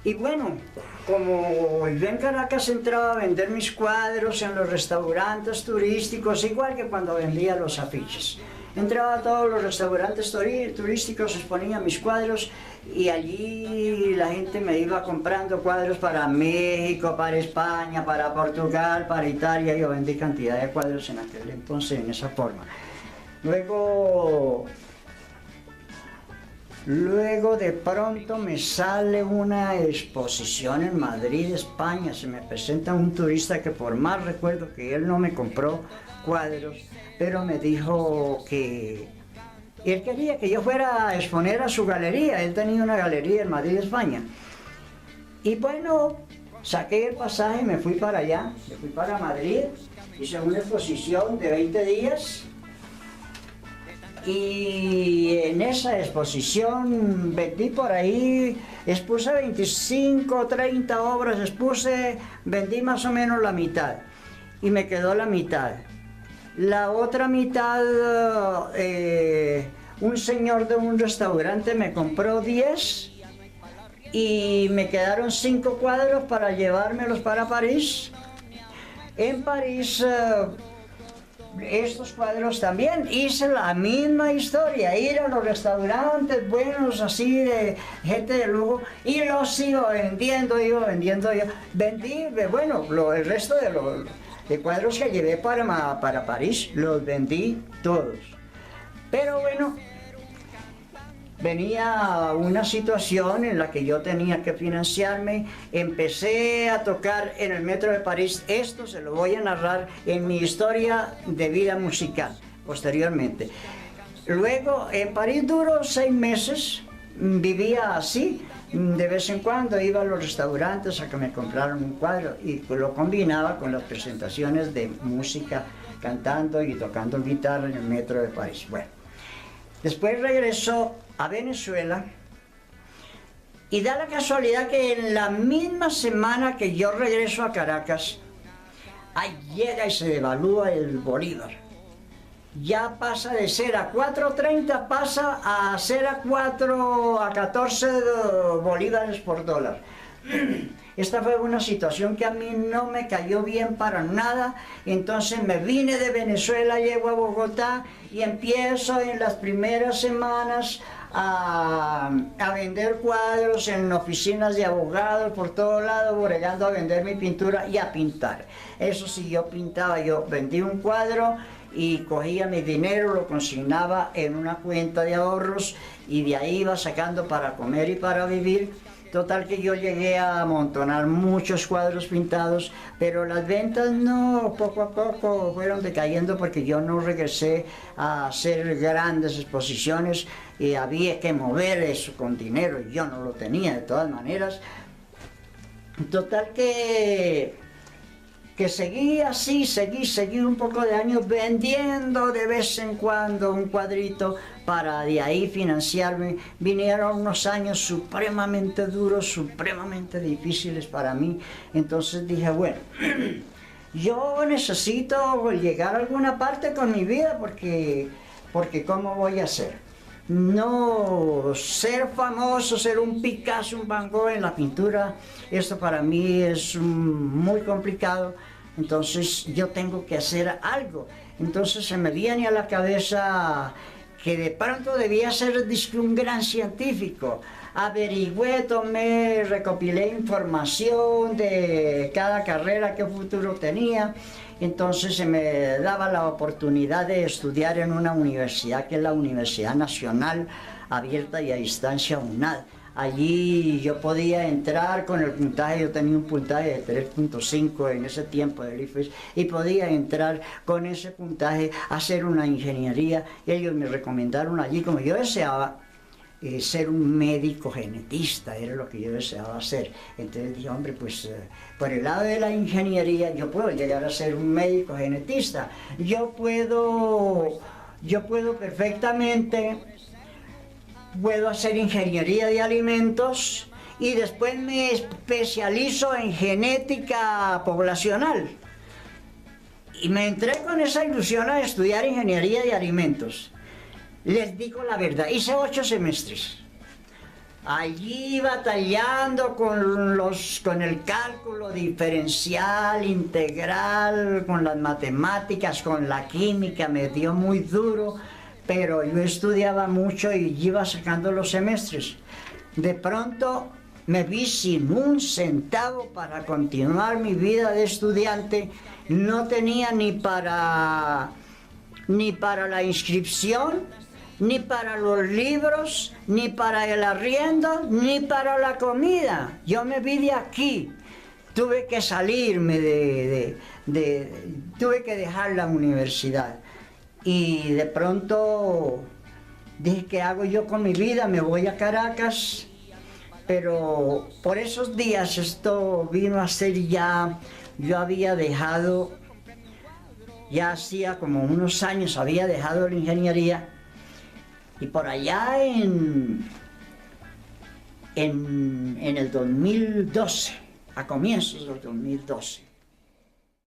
Y bueno, como yo en Caracas entraba a vender mis cuadros en los restaurantes turísticos, igual que cuando vendía los afiches. Entraba a todos los restaurantes turísticos, exponía mis cuadros y allí la gente me iba comprando cuadros para México, para España, para Portugal, para Italia. Yo vendí cantidad de cuadros en aquel entonces en esa forma. Luego de pronto me sale una exposición en Madrid, España. Se me presenta un turista que por más recuerdo que él no me compró cuadros, pero me dijo que él quería que yo fuera a exponer a su galería. Él tenía una galería en Madrid, España. Y bueno, saqué el pasaje y me fui para allá, me fui para Madrid, hice una exposición de 20 días. Y en esa exposición vendí por ahí, expuse 25 o 30 obras, vendí más o menos la mitad y me quedó la mitad. La otra mitad, un señor de un restaurante me compró 10 y me quedaron 5 cuadros para llevármelos para París. En París, estos cuadros también, hice la misma historia, ir a los restaurantes buenos, así de gente de lujo, y los iba vendiendo yo. Vendí, bueno, el resto de cuadros que llevé para París, los vendí todos. Pero bueno, venía una situación en la que yo tenía que financiarme, empecé a tocar en el Metro de París. Esto se lo voy a narrar en mi historia de vida musical, posteriormente. Luego, en París duró 6 meses, vivía así, de vez en cuando iba a los restaurantes a que me compraran un cuadro y lo combinaba con las presentaciones de música, cantando y tocando guitarra en el Metro de París. Bueno, después regresó a Venezuela y da la casualidad que en la misma semana que yo regreso a Caracas, ahí llega y se devalúa el bolívar. Ya pasa de ser a 4.30, pasa a ser a 14 bolívares por dólar. Esta fue una situación que a mí no me cayó bien para nada. Entonces me vine de Venezuela, llego a Bogotá y empiezo en las primeras semanas a vender cuadros en oficinas de abogados por todo lado, bregando a vender mi pintura y a pintar. Eso sí, yo pintaba, yo vendí un cuadro y cogía mi dinero, lo consignaba en una cuenta de ahorros y de ahí iba sacando para comer y para vivir. Total que yo llegué a amontonar muchos cuadros pintados, pero las ventas no, poco a poco fueron decayendo porque yo no regresé a hacer grandes exposiciones y había que mover eso con dinero y yo no lo tenía de todas maneras. Total que seguí así, seguí un poco de años vendiendo de vez en cuando un cuadrito para de ahí financiarme. Vinieron unos años supremamente duros, supremamente difíciles para mí. Entonces dije, bueno, yo necesito llegar a alguna parte con mi vida porque ¿cómo voy a hacer? No ser famoso, ser un Picasso, un Van Gogh en la pintura, esto para mí es muy complicado. Entonces yo tengo que hacer algo. Entonces se me viene a la cabeza que de pronto debía ser un gran científico. Averigüé, tomé, recopilé información de cada carrera, qué futuro tenía. Entonces se me daba la oportunidad de estudiar en una universidad que es la Universidad Nacional Abierta y a Distancia, UNAD. Allí yo podía entrar con el puntaje, yo tenía un puntaje de 3.5 en ese tiempo del IFES, y podía entrar con ese puntaje a hacer una ingeniería. Ellos me recomendaron allí, como yo deseaba ser un médico genetista, era lo que yo deseaba hacer. Entonces dije, hombre, pues por el lado de la ingeniería yo puedo llegar a ser un médico genetista. Yo puedo perfectamente, puedo hacer ingeniería de alimentos y después me especializo en genética poblacional. Y me entré con esa ilusión a estudiar ingeniería de alimentos. Les digo la verdad, hice 8 semestres. Allí batallando con el cálculo diferencial, integral, con las matemáticas, con la química, me dio muy duro, pero yo estudiaba mucho y iba sacando los semestres. De pronto me vi sin un centavo para continuar mi vida de estudiante, no tenía ni para la inscripción, ni para los libros, ni para el arriendo, ni para la comida. Yo me vi de aquí. Tuve que salirme tuve que dejar la universidad. Y de pronto dije, ¿qué hago yo con mi vida? Me voy a Caracas. Pero por esos días esto vino a ser ya, yo había dejado, ya hacía como unos años había dejado la ingeniería. Y por allá en el 2012, a comienzos del 2012,